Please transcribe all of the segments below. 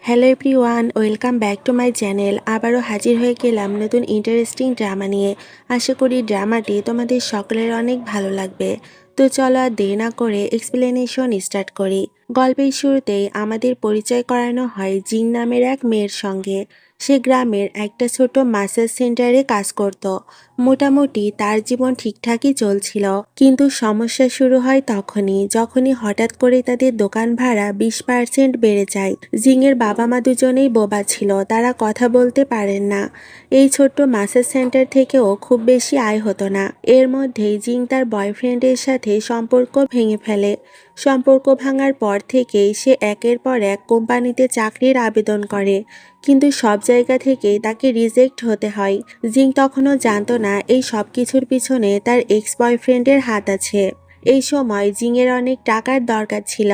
Hello everyone, welcome back to my channel. আবারও হাজির হয়ে গেলাম নতুন ইন্টারেস্টিং ড্রামা নিয়ে। আশা করি ড্রামাটি তোমাদের সকলের অনেক ভালো লাগবে। তো চলো আর দেরি না করে এক্সপ্লেনেশন স্টার্ট করি। গল্পের শুরুতেই আমাদের পরিচয় করানো হয় জিং নামের এক মেয়ের সঙ্গে। সে গ্রামের একটা ছোট মাসাজ সেন্টারে কাজ করত। মোটামুটি তার জীবন ঠিকঠাকই চলছিল, কিন্তু সমস্যা শুরু হয় যখনই হঠাৎ করে তাদের দোকান ভাড়া 20% বেড়ে যায়। জিংয়ের বাবা মা দুজনেই বোবা ছিল, তারা কথা বলতে পারেন না। এই ছোট্ট মাসাজ সেন্টার থেকেও খুব বেশি আয় হতো না। এর মধ্যেই জিং তার বয়ফ্রেন্ডের সাথে সম্পর্ক ভেঙে ফেলে। সম্পর্ক ভাঙার পর থেকেই সে একের পর এক কোম্পানিতে চাকরির আবেদন করে, কিন্তু সব জায়গা থেকেই তাকে রিজেক্ট হতে হয়। জিং তখনও জানতো না এই সব কিছুর পিছনে তার এক্স বয়ফ্রেন্ডের হাত আছে। এই সময় জিংয়ের অনেক টাকার দরকার ছিল।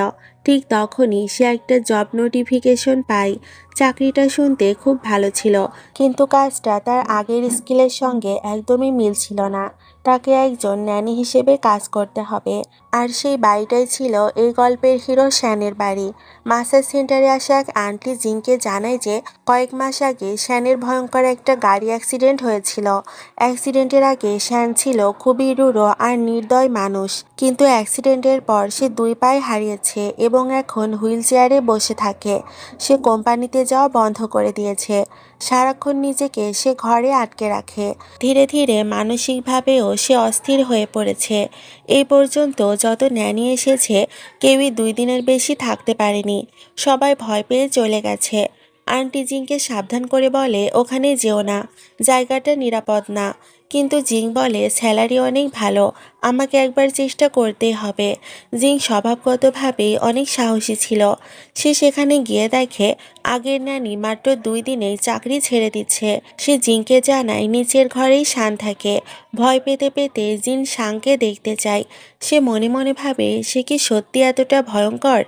ঠিক তখনই সে একটা জব নোটিফিকেশন পায়। চাকরিটা শুনতে খুব ভালো ছিল, কিন্তু কাজটা তার আগের স্কিলের সঙ্গে একদমই মিলছিল না। তাকে একজন ন্যানি হিসেবে কাজ করতে হবে, আর সেই বাড়িটাই ছিল এই গল্পের হিরো শ্যানের বাড়ি। মাসাজ সেন্টারে আসা এক আন্টি জিংকে জানায় যে কয়েক মাস আগে শ্যানের ভয়ঙ্কর একটা গাড়ি অ্যাক্সিডেন্ট হয়েছিল। অ্যাক্সিডেন্টের আগে শ্যান ছিল খুবই রূঢ় আর নির্দয় মানুষ, কিন্তু অ্যাক্সিডেন্টের পর সে 2 পায়ে হারিয়েছে এবং এখন হুইল চেয়ারে বসে থাকে। সে কোম্পানিতে যাওয়া বন্ধ করে দিয়েছে। সারাক্ষণ নিজেকে সে ঘরে আটকে রাখে। ধীরে ধীরে মানসিকভাবেও সে অস্থির হয়ে পড়েছে। এই পর্যন্ত যত ন্যানি এসেছে, কেউই 2 দিনের বেশি থাকতে পারেনি। সবাই ভয় পেয়ে চলে গেছে। আন্টি জিংকে সাবধান করে বলে, ওখানে যেও না, জায়গাটা নিরাপদ না। কিন্তু জিং বলে, স্যালারি অনেক ভালো, আমাকে একবার চেষ্টা করতেই হবে। জিং স্বভাবগতভাবেই অনেক সাহসী ছিল। সে সেখানে গিয়ে দেখে আগের নানি মাত্র 2 দিনেই চাকরি ছেড়ে দিচ্ছে। সে জিংকে জানায় নিচের ঘরেই শান থাকে। ভয় পেতে পেতে জিন শানকে দেখতে চায়। সে মনে মনে ভাবে, সে কি সত্যি এতটা ভয়ঙ্কর?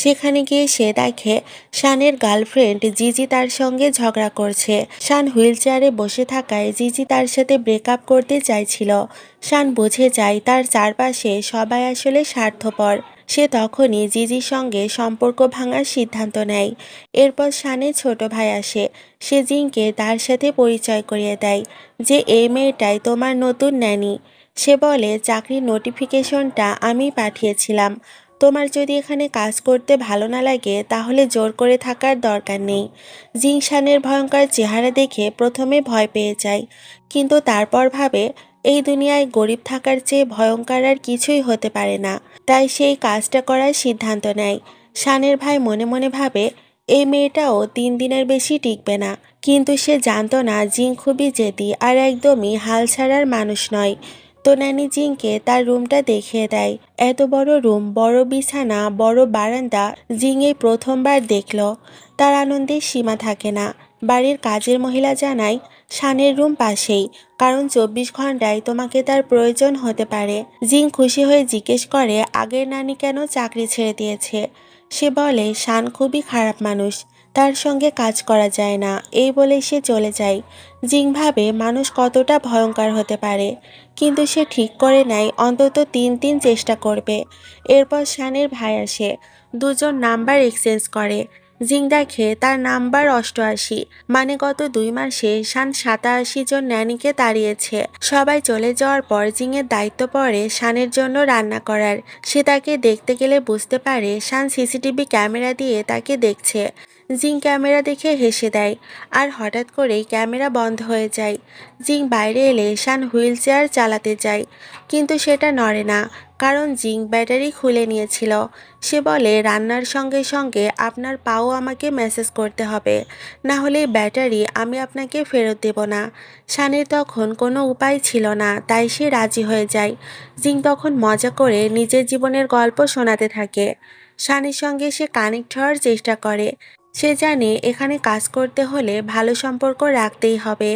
সেখানে গিয়ে সে দেখে শানের গার্লফ্রেন্ড জিজি তার সঙ্গে ঝগড়া করছে। শান হুইল চেয়ারে বসে থাকায় জিজি তার সাথে ব্রেকআপ করতে চাইছিল। শান বুঝে যায় তার চারপাশে সবাই আসলে স্বার্থপর। সে তখনই জিজির সঙ্গে সম্পর্ক ভাঙার সিদ্ধান্ত নেয়। এরপর শানের ছোট ভাই আসে। সে জিংকে তার সাথে পরিচয় করিয়ে দেয় যে এই মেয়েটাই তোমার নতুন ন্যানি। সে বলে, চাকরির নোটিফিকেশনটা আমি পাঠিয়েছিলাম। তোমার যদি এখানে কাজ করতে ভালো না লাগে তাহলে জোর করে থাকার দরকার নেই। জিং শানের ভয়ঙ্কর চেহারা দেখে প্রথমে ভয় পেয়ে যায়, কিন্তু তারপর ভাবে এই দুনিয়ায় গরিব থাকার চেয়ে ভয়ঙ্কর আর কিছুই হতে পারে না। তাই সেই কাজটা করার সিদ্ধান্ত নেয়। শানের ভাই মনে মনে ভাবে, এই মেয়েটাও 3 দিনের বেশি টিকবে না। কিন্তু সে জানতো না জিং খুবই জেদি আর একদমই হাল ছাড়ার মানুষ নয়। তো ন্যানি জিংকে তার রুমটা দেখিয়ে দেয়। এত বড় রুম, বড় বিছানা, বড় বারান্দা জিং এই প্রথমবার দেখল। তার আনন্দের সীমা থাকে না। বাড়ির কাজের মহিলা জানায়, শানের রুম পাশেই, কারণ 24 ঘন্টায় তোমাকে তার প্রয়োজন হতে পারে। জিং খুশি হয়ে জিজ্ঞেস করে আগের নানি কেন চাকরি ছেড়ে দিয়েছে। সে বলে, শান খুবই খারাপ মানুষ, তার সঙ্গে কাজ করা যায় না। এই বলে সে চলে যায়। জিং ভাবে মানুষ কতটা ভয়ঙ্কর হতে পারে, কিন্তু সে ঠিক করে নেয় অন্তত 3 দিন চেষ্টা করবে। এরপর শানের ভাই আসে। দুজন নাম্বার এক্সচেঞ্জ করে। জিং দেখে তার নাম্বার 88, মানে গত 2 মাসে শান 87 জন ন্যানিকে তাড়িয়েছে। সবাই চলে যাওয়ার পর জিংয়ের দায়িত্ব পড়ে শানের জন্য রান্না করার। সে তাকে দেখতে গেলে বুঝতে পারে শান সিসিটিভি ক্যামেরা দিয়ে তাকে দেখছে। জিং ক্যামেরা দেখে হেসে দেয়, আর হঠাৎ করেই ক্যামেরা বন্ধ হয়ে যায়। জিং বাইরে এলে শান হুইল চেয়ার চালাতে যায়, কিন্তু সেটা নড়ে না, কারণ জিং ব্যাটারি খুলে নিয়েছিল। সে বলে, রান্নার সঙ্গে সঙ্গে আপনার পাও আমাকে মেসেজ করতে হবে, না হলে ব্যাটারি আমি আপনাকে ফেরত দেব না। শানের তখন কোনো উপায় ছিল না, তাই সে রাজি হয়ে যায়। জিং তখন মজা করে নিজের জীবনের গল্প শোনাতে থাকে। শানের সঙ্গে সে কানেক্ট হওয়ার চেষ্টা করে। সে জানে এখানে কাজ করতে হলে ভালো সম্পর্ক রাখতেই হবে।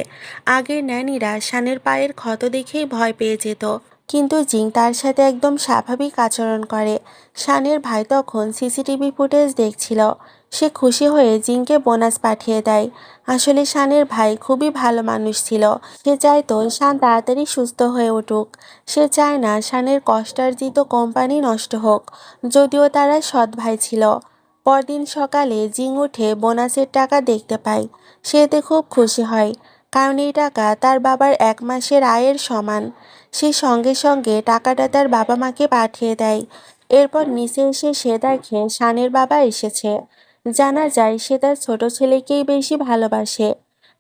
আগের ন্যানিরা শানের পায়ের ক্ষত দেখেই ভয় পেয়ে যেত, কিন্তু জিং তার সাথে একদম স্বাভাবিক আচরণ করে। শানের ভাই তখন সিসিটিভি ফুটেজ দেখছিল। সে খুশি হয়ে জিংকে বোনাস পাঠিয়ে দেয়। আসলে শানের ভাই খুবই ভালো মানুষ ছিল। সে চাইতো শান তাড়াতাড়ি সুস্থ হয়ে উঠুক। সে চায় না শানের কষ্টার্জিত কোম্পানি নষ্ট হোক, যদিও তারা সৎ ভাই ছিল। পরদিন সকালে জিং উঠে বোনাসের টাকা দেখতে পায়। সে এতে খুব খুশি হয়, কারণ এই টাকা তার বাবার 1 মাসের আয়ের সমান। সে সঙ্গে সঙ্গে টাকাটা তার বাবা মাকে পাঠিয়ে দেয়। এরপর নিচে এসে সে দেখে শানের বাবা এসেছে। জানা যায় সে তার ছোট ছেলেকেই বেশি ভালোবাসে,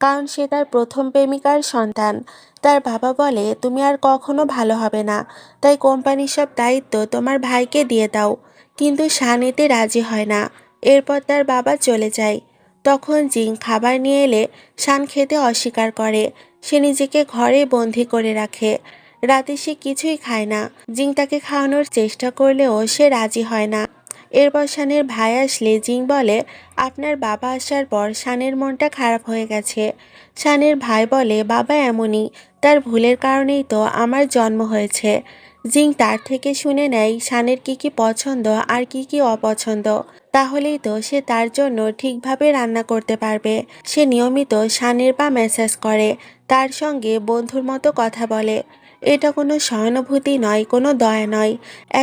কারণ সে তার প্রথম প্রেমিকার সন্তান। তার বাবা বলে, তুমি আর কখনো ভালো হবে না, তাই কোম্পানির সব দায়িত্ব তোমার ভাইকে দিয়ে দাও। কিন্তু শান এতে রাজি হয় না। এরপর তার বাবা চলে যায়। তখন জিং খাবার নিয়ে এলে শান খেতে অস্বীকার করে। সে নিজেকে ঘরে বন্দি করে রাখে। রাতে সে কিছুই খায় না। জিং তাকে খাওয়ানোর চেষ্টা করলেও সে রাজি হয় না। এরপর শানের ভাই আসলে জিং বলে, আপনার বাবা আসার পর শানের মনটা খারাপ হয়ে গেছে। শানের ভাই বলে, বাবা এমনই, তার ভুলের কারণেই তো আমার জন্ম হয়েছে। জিং তার থেকে শুনে নেয় শানের কি কি পছন্দ আর কি কি অপছন্দ। তাহলেই তো সে তার জন্য ঠিকভাবে রান্না করতে পারবে। সে নিয়মিত শানের পা ম্যাসাজ করে, তার সঙ্গে বন্ধুর মতো কথা বলে। এটা কোনো সহানুভূতি নয়, কোনো দয়া নয়।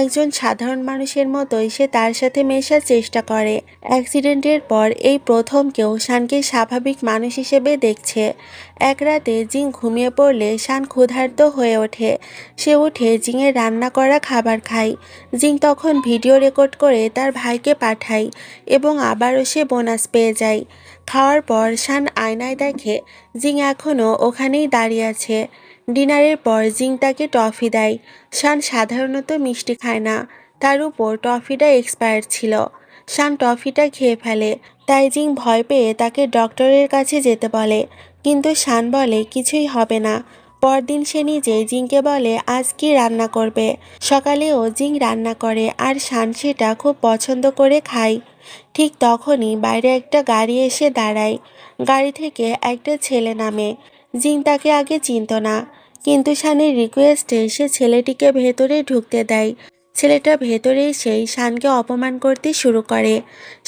একজন সাধারণ মানুষের মতোই সে তার সাথে মেশার চেষ্টা করে। অ্যাক্সিডেন্টের পর এই প্রথম কেউ শানকে স্বাভাবিক মানুষ হিসেবে দেখছে। এক রাতে জিং ঘুমিয়ে পড়লে শান ক্ষুধার্ত হয়ে ওঠে। সে উঠে জিংয়ের রান্না করা খাবার খায়। জিং তখন ভিডিও রেকর্ড করে তার ভাইকে পাঠায় এবং আবারও সে বোনাস পেয়ে যায়। খাওয়ার পর শান আয়নায় দেখে জিং এখনও ওখানেই দাঁড়িয়ে আছে। ডিনারের পর জিং তাকে টফি দেয়। শান সাধারণত মিষ্টি খায় না, তার উপর টফিটা এক্সপায়ার ছিল। শান টফিটা খেয়ে ফেলে, তাই জিং ভয় পেয়ে তাকে ডক্টরের কাছে যেতে বলে। কিন্তু শান বলে কিছুই হবে না। পরদিন সে নিজেই জিংকে বলে আজ কি রান্না করবে। সকালেও জিং রান্না করে আর শান সেটা খুব পছন্দ করে খায়। ঠিক তখনই বাইরে একটা গাড়ি এসে দাঁড়ায়। গাড়ি থেকে একটা ছেলে নামে। জিং তাকে আগে চিনত না, কিন্তু শানের রিকোয়েস্টে সে ছেলেটিকে ভেতরে ঢুকতে দেয়। ছেলেটা ভেতরে এসেই শানকে অপমান করতে শুরু করে।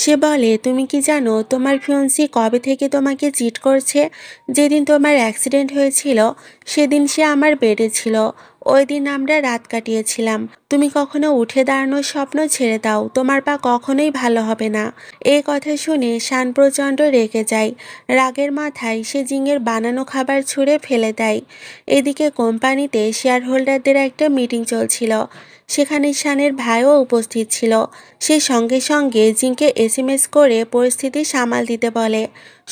সে বলে, তুমি কি জানো তোমার ফিয়ন্সি কবে থেকে তোমাকে চিট করছে? যেদিন তোমার অ্যাক্সিডেন্ট হয়েছিল সেদিন সে আমার বেডে ছিল। ওই দিন আমরা রাত কাটিয়েছিলাম। তুমি কখনো উঠে দাঁড়ানোর স্বপ্ন ছেড়ে দাও, তোমার পা কখনোই ভালো হবে না। এই কথা শুনে শান প্রচণ্ড রেগে যায়। রাগের মাথায় সে জিংয়ের বানানো খাবার ছুঁড়ে ফেলে দেয়। এদিকে কোম্পানিতে শেয়ার হোল্ডারদের একটা মিটিং চলছিল। সেখানে শানের ভাইও উপস্থিত ছিল। সে সঙ্গে সঙ্গে জিংকে এসএমএস করে পরিস্থিতি সামাল দিতে বলে।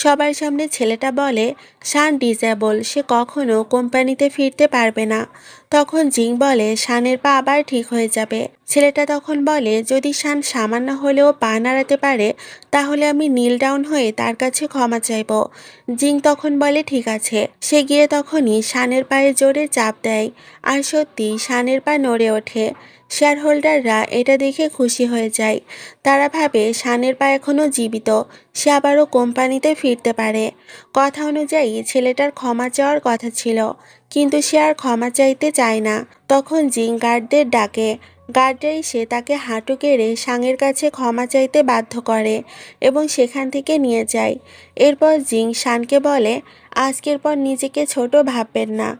সবার সামনে ছেলেটা বলে শান ডিসেবল, সে কখনো কোম্পানিতে ফিরতে পারবে না। তখন জিং বলে শানের পা আবার ঠিক হয়ে যাবে। ছেলেটা তখন বলে, যদি শান সামান্য হলেও পা নাড়াতে পারে তাহলে আমি নীল ডাউন হয়ে তার কাছে ক্ষমা চাইব। জিং তখন বলে ঠিক আছে। সে গিয়ে তখনই শানের পায়ে জোরে চাপ দেয়, আর সত্যি শানের পা নড়ে ওঠে। শেয়ার হোল্ডাররা এটা দেখে খুশি হয়ে যায়। তারা ভাবে শানের পা এখনও জীবিত, সে আবারও কোম্পানিতে ফিরতে পারে। কথা অনুযায়ী ছেলেটার ক্ষমা চাওয়ার কথা ছিল, কিন্তু সে আর ক্ষমা চাইতে চায় না। তখন জিং গার্ডদের ডাকে। গার্ডরা এসে তাকে হাঁটু গেড়ে শানের কাছে ক্ষমা চাইতে বাধ্য করে এবং সেখান থেকে নিয়ে যায়। এরপর জিং শানকে বলে, আজকের পর নিজেকে ছোট ভাববেন না।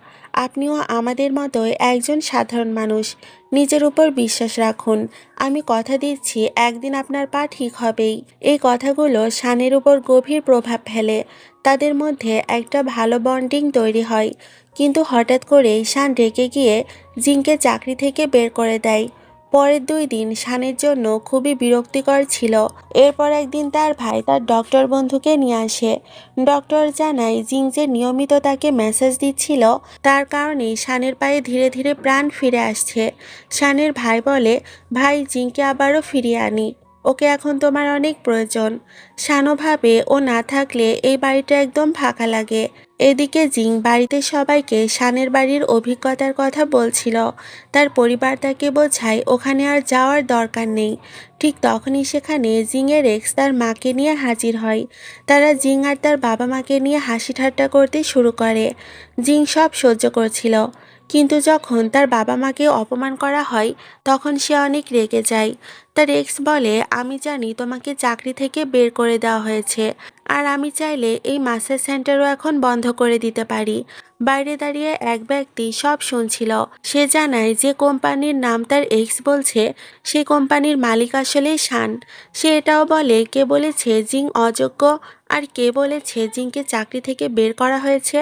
আপনিও আমাদের মতোই একজন সাধারণ মানুষ। নিজের উপর বিশ্বাস রাখুন। আমি কথা দিচ্ছি একদিন আপনার পা ঠিক হবেই। এই কথাগুলো শানের উপর গভীর প্রভাব ফেলে। তাদের মধ্যে একটা ভালো বন্ডিং তৈরি হয়। কিন্তু হঠাৎ করেই শান রেগে গিয়ে জিংকে চাকরি থেকে বের করে দেয়। পরের 2 দিন শানের জন্য খুবই বিরক্তিকর ছিল। এরপর একদিন তার ভাই তার ডক্টর বন্ধুকে নিয়ে আসে। ডক্টর জানায় জিং যে নিয়মিত তাকে মেসেজ দিচ্ছিল তার কারণে শানের পায়ে ধীরে ধীরে প্রাণ ফিরে আসছে। শানের ভাই বলে, ভাই জিংকে আবারও ফিরিয়ে আনি, ওকে এখন তোমার অনেক প্রয়োজন। শানও ভাবে ও না থাকলে এই বাড়িটা একদম ফাঁকা লাগে। এদিকে জিং বাড়িতে সবাইকে শানের বাড়ির অভিজ্ঞতার কথা বলছিল। তার পরিবার তাকে বোঝায় ওখানে আর যাওয়ার দরকার নেই। ঠিক তখনই সেখানে জিংয়ের এক্স তার মাকে নিয়ে হাজির হয়। তারা জিং আর তার বাবা মাকে নিয়ে হাসি ঠাট্টা করতে শুরু করে। জিং সব সহ্য করছিল, কিন্তু যখন তার বাবা মাকে অপমান করা হয় তখন সে অনেক রেগে যায়। তার এক্স বলে, আমি জানি তোমাকে চাকরি থেকে বের করে দেওয়া হয়েছে, আর আমি চাইলে এই মাসাজ সেন্টারও এখন বন্ধ করে দিতে পারি। বাইরে দাঁড়িয়ে এক ব্যক্তি সব শুনছিল। সে জানায় যে কোম্পানির নাম তার এক্স বলছে, সেই কোম্পানির মালিক আসলে শান। সে এটাও বলে কে বলেছে জিং অযোগ্য, আর কে বলেছে জিংকে চাকরি থেকে বের করা হয়েছে।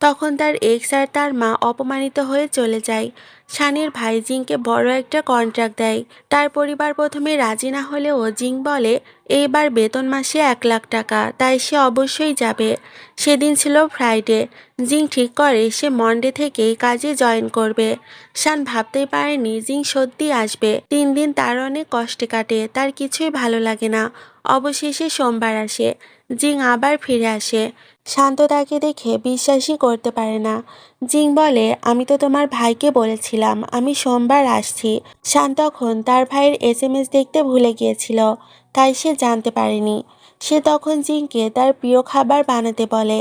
তখন তার এক্স আর তার মা অপমানিত হয়ে চলে যায়। শানের ভাই জিংকে বড় একটা কন্ট্রাক্ট দেয়। তার পরিবার প্রথমে রাজি না হলেও জিং বলে এইবার বেতন মাসে 1 লাখ টাকা, তাই সে অবশ্যই যাবে। সেদিন ছিল ফ্রাইডে। জিং ঠিক করে সে মন্ডে থেকেই কাজে জয়েন করবে। শান ভাবতেই পারেনি জিং সত্যি আসবে। 3 দিন তার অনেক কষ্টে কাটে, তার কিছুই ভালো লাগে না। অবশেষে সোমবার আসে। জিং আবার ফিরে আসে। শান্ত তাকে দেখে বিশ্বাসই করতে পারে না। জিং বলে আমি তো তোমার ভাইকে বলেছিলাম আমি সোমবার আসছি। শান তখন তার ভাইয়ের এসএমএস দেখতে ভুলে গিয়েছিল, তাই সে জানতে পারেনি। সে তখন জিংকে তার প্রিয় খাবার বানাতে বলে।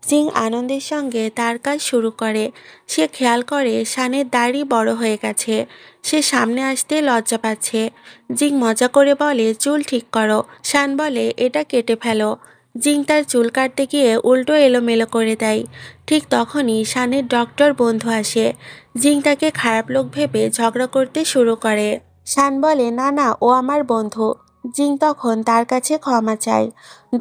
জিং আনন্দের সঙ্গে তার কাজ শুরু করে। সে খেয়াল করে শানের দাড়ি বড় হয়ে গেছে। সে সামনে আসতে লজ্জা পাচ্ছে। জিং মজা করে বলে চুল ঠিক করো। শান বলে এটা কেটে ফেলো। জিং তার চুল কাটতে গিয়ে উল্টো এলোমেলো করে দেয়। ঠিক তখনই শানের ডক্টর বন্ধু আসে। জিং তাকে খারাপ লোক ভেবে ঝগড়া করতে শুরু করে। শান বলে না না, ও আমার বন্ধু। জিং তখন তার কাছে ক্ষমা চায়।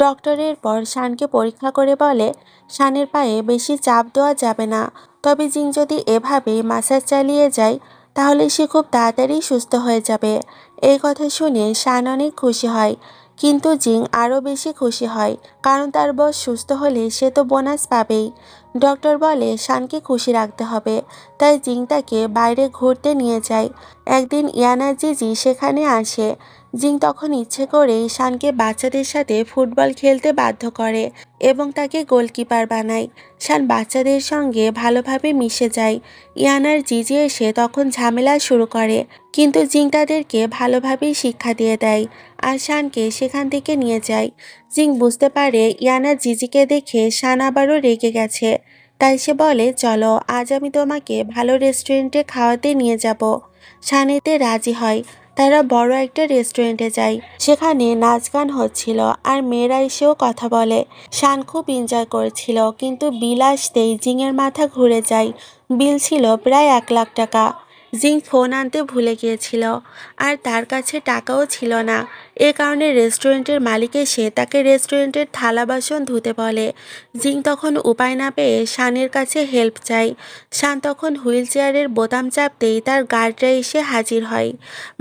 ডক্টরের পর শানকে পরীক্ষা করে বলে শানের পায়ে বেশি চাপ দেওয়া যাবে না। তবে জিং যদি এভাবেই মাসাজ চালিয়ে যায় তাহলে সে খুব তাড়াতাড়ি সুস্থ হয়ে যাবে। এই কথা শুনে শান অনেক খুশি হয়। কিন্তু জিং আরও বেশি খুশি হয়, কারণ তার বস সুস্থ হলে সে তো বোনাস পাবেই। ডক্টর বলে শানকে খুশি রাখতে হবে, তাই জিং তাকে বাইরে ঘুরতে নিয়ে যায়। একদিন ইয়ানা জিজি সেখানে আসে। জিং তখন ইচ্ছে করেই শানকে বাচ্চাদের সাথে ফুটবল খেলতে বাধ্য করে এবং তাকে গোলকিপার বানায়। শান বাচ্চাদের সঙ্গে ভালোভাবে মিশে যায়। ইয়ানার জিজি এসে তখন ঝামেলা শুরু করে, কিন্তু জিং তাদেরকে ভালোভাবেই শিক্ষা দিয়ে দেয় আর শানকে সেখান থেকে নিয়ে যায়। জিং বুঝতে পারে ইয়ানা জিজিকে দেখে শান আবারও রেগে গেছে। তাই সে বলে চলো আজ আমি তোমাকে ভালো রেস্টুরেন্টে খাওয়াতে নিয়ে যাব। শান এতে রাজি হয়। তারা বড় একটা রেস্টুরেন্টে যায়। সেখানে নাচ গান হচ্ছিল আর মেয়েরা এসেও কথা বলে। শান খুব এনজয় করেছিল, কিন্তু বিল আসতেই জিংয়ের মাথা ঘুরে যায়। বিল ছিল প্রায় 1 লাখ টাকা। জিং ফোন আনতে ভুলে গিয়েছিল আর তার কাছে টাকাও ছিল না। এ কারণে রেস্টুরেন্টের মালিক এসে তাকে রেস্টুরেন্টের থালা বাসন ধুতে বলে। জিং তখন উপায় না পেয়ে শানের কাছে হেল্প চায়। শান তখন হুইল চেয়ারের বোতাম চাপতেই তার গার্ডরা এসে হাজির হয়।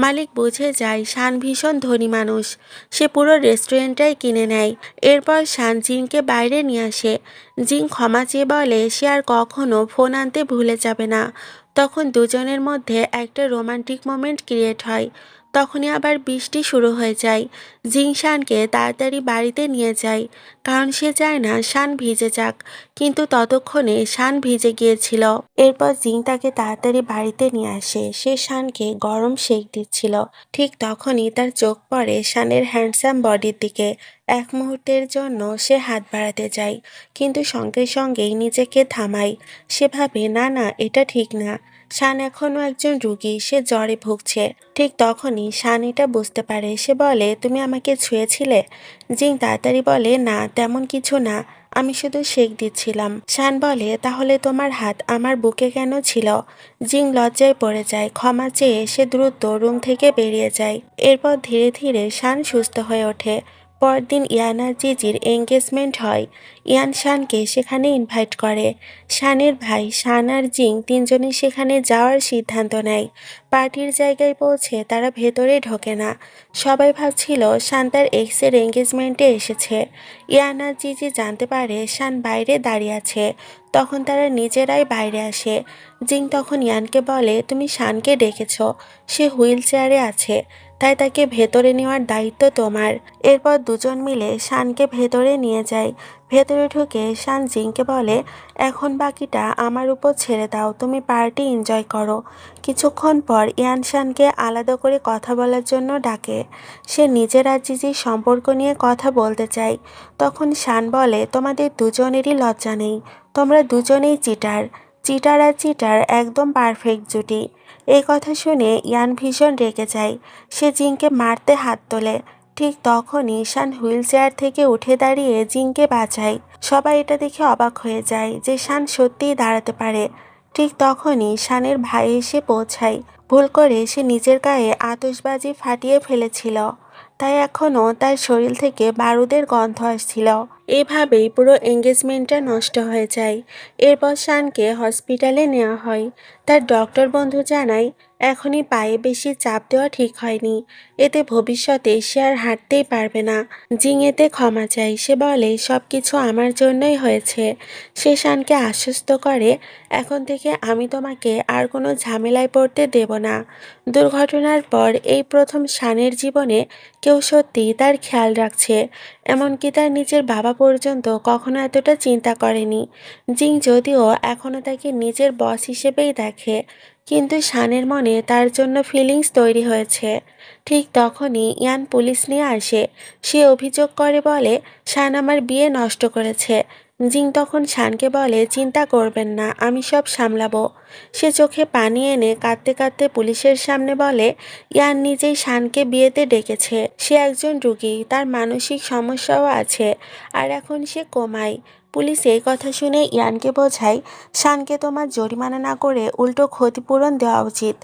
মালিক বুঝে যায় শান ভীষণ ধনী মানুষ। সে পুরো রেস্টুরেন্টটাই কিনে নেয়। এরপর শান জিংকে বাইরে নিয়ে আসে। জিং ক্ষমা চেয়ে বলে সে আর কখনো ফোন আনতে ভুলে যাবে না। তখন দুজনের মধ্যে একটা রোমান্টিক মোমেন্ট ক্রিয়েট হয়। তখনই আবার বৃষ্টি শুরু হয়ে যায়। জিং শানকে তাড়াতাড়ি বাড়িতে নিয়ে যায়, কারণ সে চায় না শান ভিজে যাক। কিন্তু ততক্ষণে শান ভিজে গিয়েছিল। এরপর জিং তাকে তাড়াতাড়ি বাড়িতে নিয়ে আসে। সে শানকে গরম শেক দিচ্ছিল। ঠিক তখনই তার চোখ পড়ে শানের হ্যান্ডসাম বডির দিকে। এক মুহূর্তের জন্য সে হাত বাড়াতে যায়, কিন্তু সঙ্গে সঙ্গেই নিজেকে থামায়। সে ভাবে না না, এটা ঠিক না। শান এখনো একজন রুগী, সে জ্বরে ভুগছে। ঠিক তখনই শান এটা বুঝতে পারে। সে বলে তুমি আমাকে ছুঁয়েছিলে? জিং তাড়াতাড়ি বলে না, তেমন কিছু না, আমি শুধু শেক দিচ্ছিলাম। শান বলে তাহলে তোমার হাত আমার বুকে কেন ছিল? জিং লজ্জায় পড়ে যায়। ক্ষমা চেয়ে সে দ্রুত রুম থেকে বেরিয়ে যায়। এরপর ধীরে ধীরে শান সুস্থ হয়ে ওঠে। পরদিন ইয়ানা জিজির এঙ্গেজমেন্ট হয়। ইয়ান শানকে সেখানে ইনভাইট করে। শানের ভাই শান আর জিং তিনজনই সেখানে যাওয়ার সিদ্ধান্ত নেয়। পার্টির জায়গায় পৌঁছে তারা ভেতরে ঢোকে না। সবাই ভাবছিল শান তার এক্সের এঙ্গেজমেন্টে এসেছে। ইয়ান আর জিজি জানতে পারে শান বাইরে দাঁড়িয়ে আছে। তখন তারা নিজেরাই বাইরে আসে। জিং তখন ইয়ানকে বলে তুমি শানকে ডেকেছ, সে হুইল চেয়ারে আছে, তাই তাকে ভেতরে নেওয়ার দায়িত্ব তোমার। এরপর দুজন মিলে শানকে ভেতরে নিয়ে যায়। ভেতরে ঢুকে শান জিংকে বলে এখন বাকিটা আমার উপর ছেড়ে দাও, তুমি পার্টি এনজয় করো। কিছুক্ষণ পর ইয়ান শানকে আলাদা করে কথা বলার জন্য ডাকে। সে নিজের আর জিজির সম্পর্ক নিয়ে কথা বলতে চায়। তখন শান বলে তোমাদের দুজনেরই লজ্জা নেই, তোমরা দুজনেই চিটার। চিটার আর চিটার একদম পারফেক্ট জুটি। এই কথা শুনে ইয়ান ভীষণ রেগে যায়। সে জিংকে মারতে হাত তোলে। ঠিক তখনই শান হুইল চেয়ার থেকে উঠে দাঁড়িয়ে জিংকে বাঁচায়। সবাই এটা দেখে অবাক হয়ে যায় যে শান সত্যিই দাঁড়াতে পারে। ঠিক তখনই শানের ভাই এসে পৌঁছায়। ভুল করে সে নিজের গায়ে আতশবাজি ফাটিয়ে ফেলেছিল, তাই এখনও তার শরীর থেকে বারুদের গন্ধ আসছিল। এভাবেই পুরো এঙ্গেজমেন্টটা নষ্ট হয়ে যায়। এরপর শানকে হসপিটালে নেওয়া হয়। তার ডক্টর বন্ধু জানায় এখনই পায়ে বেশি চাপ দেওয়া ঠিক হয়নি, এতে ভবিষ্যতে সে আর হাঁটতেই পারবে না। জিং এতে ক্ষমা চায়। সে বলে সবকিছু আমার জন্যই হয়েছে। সে শানকে আশ্বস্ত করে এখন থেকে আমি তোমাকে আর কোনো ঝামেলায় পড়তে দেব না। দুর্ঘটনার পর এই প্রথম শানের জীবনে কেউ সত্যিই তার খেয়াল রাখছে। এমনকি তার নিজের বাবা পর্যন্ত কখনো এতটা চিন্তা করেনি। জিং যদিও এখনও তাকে নিজের বস হিসেবেই দেখে, কিন্তু শানের মনে তার জন্য ফিলিংস তৈরি হয়েছে। ঠিক তখনই ইয়ান পুলিশ নিয়ে আসে। সে অভিযোগ করে বলে শান আমার বিয়ে নষ্ট করেছে। জিং তখন শানকে বলে চিন্তা করবেন না, আমি সব সামলাবো। সে চোখে পানি এনে কাঁদতে কাঁদতে পুলিশের সামনে বলে ইয়ান নিজেই শানকে বিয়েতে ডেকেছে। সে একজন রুগী, তার মানসিক সমস্যাও আছে, আর এখন সে কোমায়। পুলিশ এই কথা শুনে ইয়ানকে বোঝায় শানকে তোমার জরিমানা না করে উল্টো ক্ষতিপূরণ দেওয়া উচিত।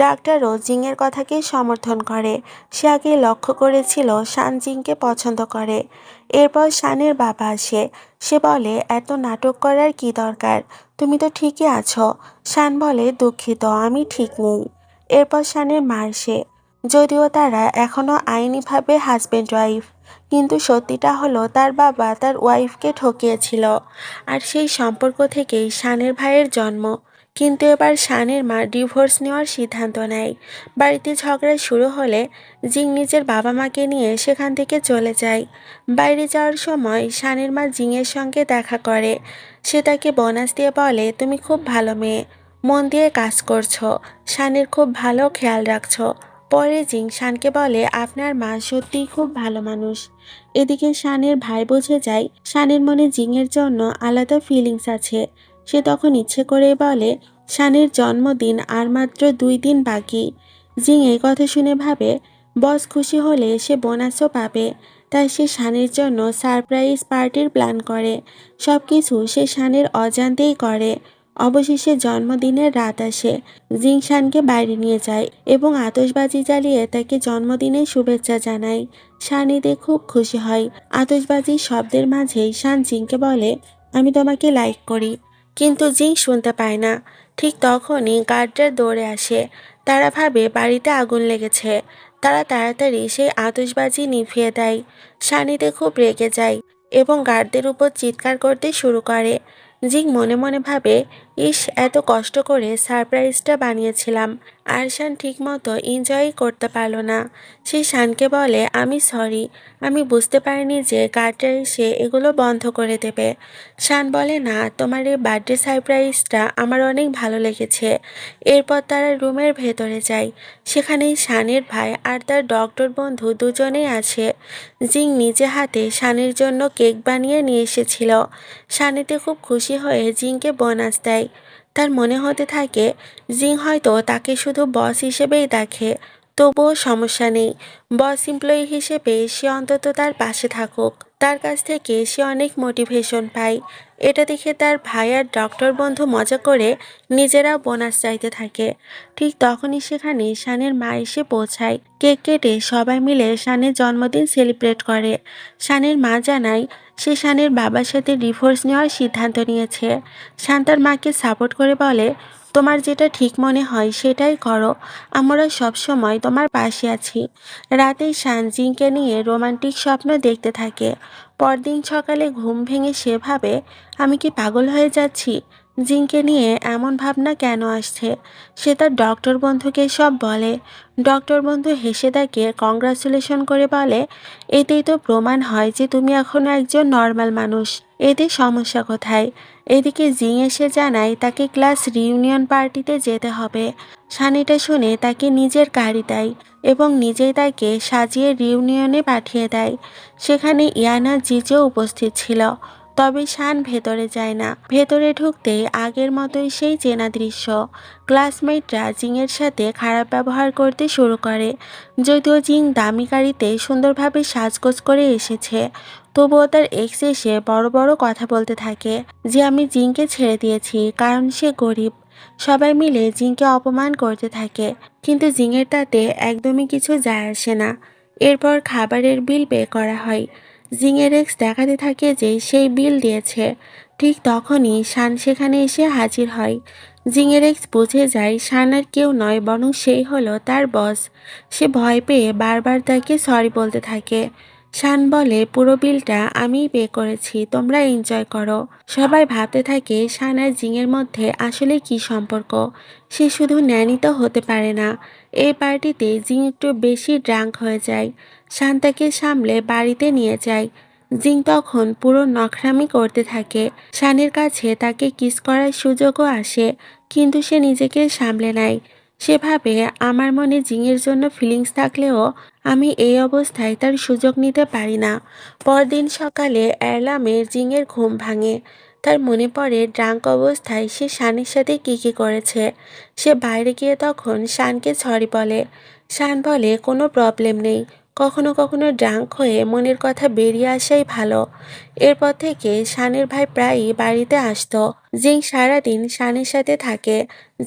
ডাক্তারও জিংয়ের কথাকে সমর্থন করে। সে আগে লক্ষ্য করেছিল শান জিংকে পছন্দ করে। এরপর শানের বাবা আসে। সে বলে এত নাটক করার কি দরকার, তুমি তো ঠিকই আছো। শান বলে দুঃখিত, আমি ঠিক নেই। এরপর শানের মা আসে। যদিও তারা এখনো আইনিভাবে হাজবেন্ড ওয়াইফ, কিন্তু সত্যিটা হলো তার বাবা তার ওয়াইফকে ঠকিয়েছিল, আর সেই সম্পর্ক থেকেই শানের ভাইয়ের জন্ম। কিন্তু এবার শানের মা ডিভোর্স নেওয়ার সিদ্ধান্ত নেয়। বাড়িতে ঝগড়া শুরু হলে জিং নিজের বাবা মাকে নিয়ে সেখান থেকে চলে যায়। বাইরে যাওয়ার সময় শানের মা জিংয়ের সঙ্গে দেখা করে। সে তাকে বোনাস দিয়ে বলে তুমি খুব ভালো মেয়ে, মন দিয়ে কাজ করছো, শানের খুব ভালো খেয়াল রাখছো। পরে জিং শানকে বলে আপনার মা সত্যিই খুব ভালো মানুষ। এদিকে শানের ভাই বুঝে যায় শানের মনে জিংয়ের জন্য আলাদা ফিলিংস আছে। সে তখন ইচ্ছে করে বলে শানের জন্মদিন আর মাত্র 2 দিন বাকি। জিং এই কথা শুনে ভাবে বস খুশি হলে সে বোনাসও পাবে, তাই সে শানের জন্য সারপ্রাইজ পার্টির প্ল্যান করে। সবকিছু সে শানের অজান্তেই করে। অবশেষে জন্মদিনের রাত আসে। জিং শানকে বাইরে নিয়ে যায় এবং আতশবাজি জ্বালিয়ে তাকে জন্মদিনের শুভেচ্ছা জানায়। শান এতে খুব খুশি হয়। আতশবাজির শব্দের মাঝেই শান জিংকে বলে আমি তোমাকে লাইক করি, কিন্তু জিং শুনতে পায় না। ঠিক তখনই গার্ডরা দৌড়ে আসে। তারা ভাবে বাড়িতে আগুন লেগেছে। তারা তাড়াতাড়ি সেই আতশবাজি নিভিয়ে দেয়। শান এতে খুব রেগে যায় এবং গার্ডদের উপর চিৎকার করতে শুরু করে। জিং মনে মনে ভাবে ইস, এত কষ্ট করে সারপ্রাইজটা বানিয়েছিলাম, আর শান ঠিকমতো এনজয়ই করতে পারলো না। সে শানকে বলে আমি সরি, আমি বুঝতে পারিনি যে গার্ডরা এসে এগুলো বন্ধ করে দেবে। শান বলে না, তোমার এই বার্থডে সারপ্রাইজটা আমার অনেক ভালো লেগেছে। এরপর তারা রুমের ভেতরে যায়। সেখানেই শানের ভাই আর তার ডক্টর বন্ধু দুজনেই আছে। জিং নিজে হাতে শানের জন্য কেক বানিয়ে নিয়ে এসেছিল। শান এতে খুব খুশি হয়ে জিংকে বোনাস দেয়। তার মনে হতে থাকে জিং হয়তো তাকে শুধু বস হিসেবেই দেখে, তবুও সমস্যা নেই। বস এমপ্লয়ি হিসেবে সে অন্তত তার পাশে থাকুক। তার কাছ থেকে সে অনেক মোটিভেশন পায়। এটা দেখে তার ভাই আর ডক্টর বন্ধু মজা করে নিজেরাও বোনাস চাইতে থাকে। ঠিক তখনই সেখানে শানের মা এসে পৌঁছায়। কেক কেটে সবাই মিলে শানের জন্মদিন সেলিব্রেট করে। শানের মা জানায় সে শানের বাবার সাথে ডিভোর্স নেওয়ার সিদ্ধান্ত নিয়েছে। শান তার মাকে সাপোর্ট করে বলে তোমার যেটা ঠিক মনে হয় সেটাই করো, আমরা সবসময় তোমার পাশে আছি। রাতেই শান জিংকে নিয়ে রোমান্টিক স্বপ্ন দেখতে থাকে। পরদিন সকালে ঘুম ভেঙে সে ভাবে আমি কি পাগল হয়ে যাচ্ছি, জিংকে নিয়ে এমন ভাবনা কেন আসছে। সে তার ডক্টর বন্ধুকে সব বলে। ডক্টর বন্ধু হেসে তাকে কংগ্রাচুলেশন করে বলে এতেই তো প্রমাণ হয় যে তুমি এখনো একজন নর্মাল মানুষ, এতে সমস্যা কোথায়। এদিকে জিং এসে জানায় তাকে ক্লাস রিউনিয়ন পার্টিতে যেতে হবে। শানিটা শুনে তাকে নিজের গাড়ি দেয় এবং নিজেই তাকে সাজিয়ে রিউনিয়নে পাঠিয়ে দেয়। সেখানে ইয়ানা জিজেও উপস্থিত ছিল। তবে শান ভেতরে যায় না। ভেতরে ঢুকতেই আগের মতোই সেই চেনা দৃশ্য। ক্লাসমেটরা জিংয়ের সাথে খারাপ ব্যবহার করতে শুরু করে। যদিও জিং দামি গাড়িতে সুন্দরভাবে সাজগোজ করে এসেছে, তবুও তার এক্স এসে বড় বড় কথা বলতে থাকে যে আমি জিংকে ছেড়ে দিয়েছি কারণ সে গরিব। সবাই মিলে জিংকে অপমান করতে থাকে, কিন্তু জিংয়ের তাতে একদমই কিছু যায় আসে না। এরপর খাবারের বিল পে করা হয়। জিংয়ের এক্স দেখাতে থাকে যে সেই বিল দিয়েছে। ঠিক তখনই শান সেখানে এসে হাজির হয়। জিংয়ের এক্স বুঝে যায় শান আর কেউ নয়, বরং সেই হলো তার বস। সে ভয় পেয়ে বারবার তাকে সরি বলতে থাকে। শান বলে পুরো বিলটা আমিই পে করেছি, তোমরা এনজয় করো। সবাই ভাবতে থাকে শান আর জিংয়ের মধ্যে আসলে কি সম্পর্ক। সে শুধু ন্যানি তো হতে পারে না। এই পার্টিতে জিং একটু বেশি ড্রাঙ্ক হয়ে যায়। শান তাকে সামলে বাড়িতে নিয়ে যায়। জিং তখন পুরো নখরামি করতে থাকে। শানের কাছে তাকে কিস করার সুযোগও আসে, কিন্তু সে নিজেকে সামলে নেয়। সে ভাবে আমার মনে জিংয়ের জন্য ফিলিংস থাকলেও আমি এই অবস্থায় তার সুযোগ নিতে পারি না। পরদিন সকালে অ্যালার্মে জিংয়ের ঘুম ভাঙে। তার মনে পড়ে ড্রাঙ্ক অবস্থায় সে শানের সাথে কি করেছে। সে বাইরে গিয়ে তখন শানকে সরি বলে। শান বলে কোনো প্রবলেম নেই, কখনো কখনো ড্রাঙ্ক হয়ে মনের কথা বেরিয়ে আসাই ভালো। এরপর থেকে শানের ভাই প্রায়ই বাড়িতে আসতো। জিং সারাদিন শানের সাথে থাকে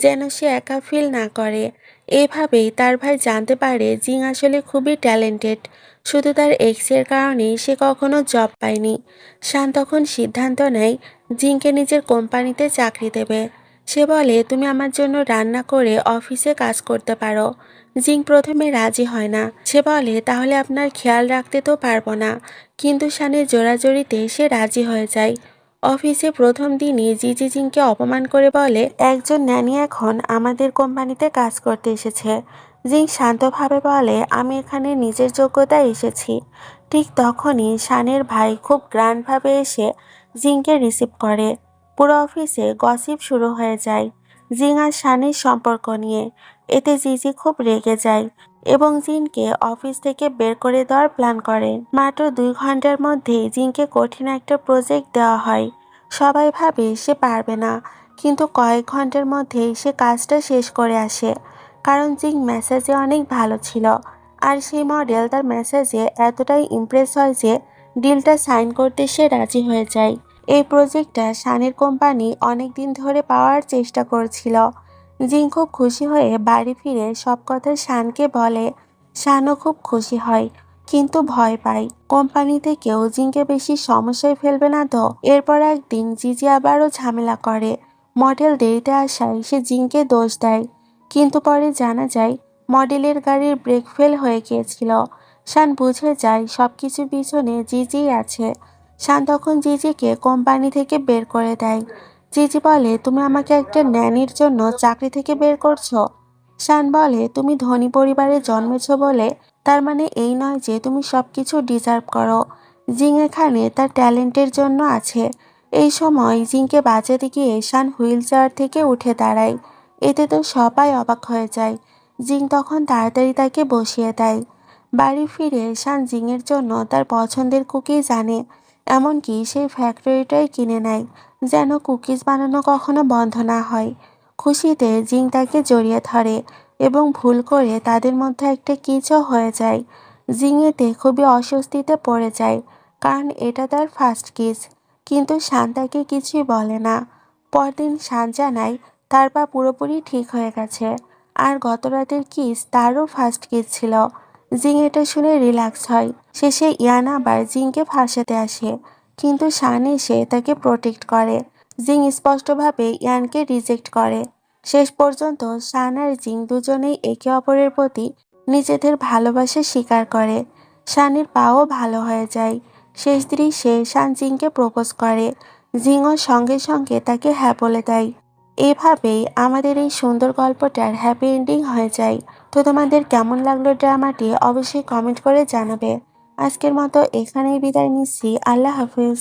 যেন সে একা ফিল না করে। এভাবেই তার ভাই জানতে পারে জিং আসলে খুবই ট্যালেন্টেড। শুধু তার এক্সের কারণেই সে কখনো জব পায়নি। শান তখন সিদ্ধান্ত নেয় জিংকে নিজের কোম্পানিতে চাকরি দেবে। সে বলে তুমি আমার জন্য রান্না করে অফিসে কাজ করতে পারো। জিং প্রথমে রাজি হয় না। সে বলে তাহলে আপনার খেয়াল রাখতে তো পারবো না, কিন্তু শানের জোরাজোরিতে সে রাজি হয়ে যায়। অফিসে প্রথম দিনই জিজি জিংকে অপমান করে বলে একজন ন্যানি এখন আমাদের কোম্পানিতে কাজ করতে এসেছে। জিং শান্তভাবে বলে আমি এখানে নিজের যোগ্যতায় এসেছি। ঠিক তখনই শানের ভাই খুব গ্র্যান্ডভাবে এসে জিংকে রিসিভ করে। পুরো অফিসে গসিপ শুরু হয়ে যায় জিং আর শানের সম্পর্ক নিয়ে। এতে জিজি খুব রেগে যায় এবং জিনকে অফিস থেকে বের করে দেওয়ার প্ল্যান করে। মাত্র 2 ঘন্টার মধ্যেই জিনকে কঠিন একটা প্রজেক্ট দেওয়া হয়। সবাই ভাবে সে পারবে না, কিন্তু কয়েক ঘন্টার মধ্যেই সে কাজটা শেষ করে আসে। কারণ জিং মেসেজে অনেক ভালো ছিল, আর সেই মডেল তার মেসেজে এতটাই ইমপ্রেস হয় যে ডিলটা সাইন করতে সে রাজি হয়ে যায়। এই প্রজেক্টটা শানের কোম্পানি অনেক দিন ধরে পাওয়ার চেষ্টা করছিল। জিং খুব খুশি হয়ে বাড়ি ফিরে সব কথা শানকে বলে। শানও খুব খুশি হয়, কিন্তু ভয় পায় কোম্পানিতে কেউ জিংকে বেশি সমস্যায় ফেলবে না তো। এরপর একদিন জিজি আবারও ঝামেলা করে। মডেল দেরিতে আসায় সে জিংকে দোষ দেয়, কিন্তু পরে জানা যায় মডেলের গাড়ির ব্রেক ফেল হয়ে গিয়েছিল। শান বুঝে যায় সবকিছুর পিছনে জিজিই আছে। শান তখন জিজিকে কোম্পানি থেকে বের করে দেয়। জিজি বলে তুমি আমাকে একটা ন্যানির জন্য চাকরি থেকে বের করছো। শান বলে তুমি ধনী পরিবারে জন্মেছো বলে তার মানে এই নয় যে তুমি সবকিছু ডিজার্ভ করো। জিং এখানে তার ট্যালেন্টের জন্য আছে। এই সময় জিংকে বাঁচাতে গিয়ে শান হুইল চেয়ার থেকে উঠে দাঁড়ায়। এতে তো সবাই অবাক হয়ে যায়। জিং তখন তাড়াতাড়ি তাকে বসিয়ে দেয়। বাড়ি ফিরে শান জিংয়ের জন্য তার পছন্দের কুকিজ আনে। এমনকি সেই ফ্যাক্টরিটাই কিনে নেয় যেন কুকিজ বানানো কখনো বন্ধ না হয়। খুশিতে জিং তাকে জড়িয়ে ধরে এবং ভুল করে তাদের মধ্যে একটা কিছু হয়ে যায়। জিং এতে খুবই অস্বস্তিতে পড়ে যায়, কারণ এটা তার ফার্স্ট কিস। কিন্তু শান তাকে কিছুই বলে না। পরদিন শান জানায় তার পা পুরোপুরি ঠিক হয়ে গেছে, আর গত রাতের কিস তারও ফার্স্ট কিস ছিল। জিং এটা শুনে রিল্যাক্স হয়। শেষে ইয়ান আবার জিংকে ফাঁসাতে আসে, কিন্তু শান এসে তাকে প্রোটেক্ট করে। জিং স্পষ্টভাবে ইয়ানকে রিজেক্ট করে। শেষ পর্যন্ত শান আর জিং দুজনেই একে অপরের প্রতি নিজেদের ভালোবাসা স্বীকার করে। শানের পাও ভালো হয়ে যায়। শেষ দৃশ্যে শান জিংকে প্রপোজ করে। জিংও সঙ্গে সঙ্গে তাকে হ্যাঁ বলে দেয়। এভাবেই আমাদের এই সুন্দর গল্পটার হ্যাপি এন্ডিং হয়ে যায়। তো তোমাদের কেমন লাগলো ড্রামাটি অবশ্যই কমেন্ট করে জানাবে। আজকের মতো এখানেই বিদায় নিচ্ছি। আল্লাহ হাফিজ।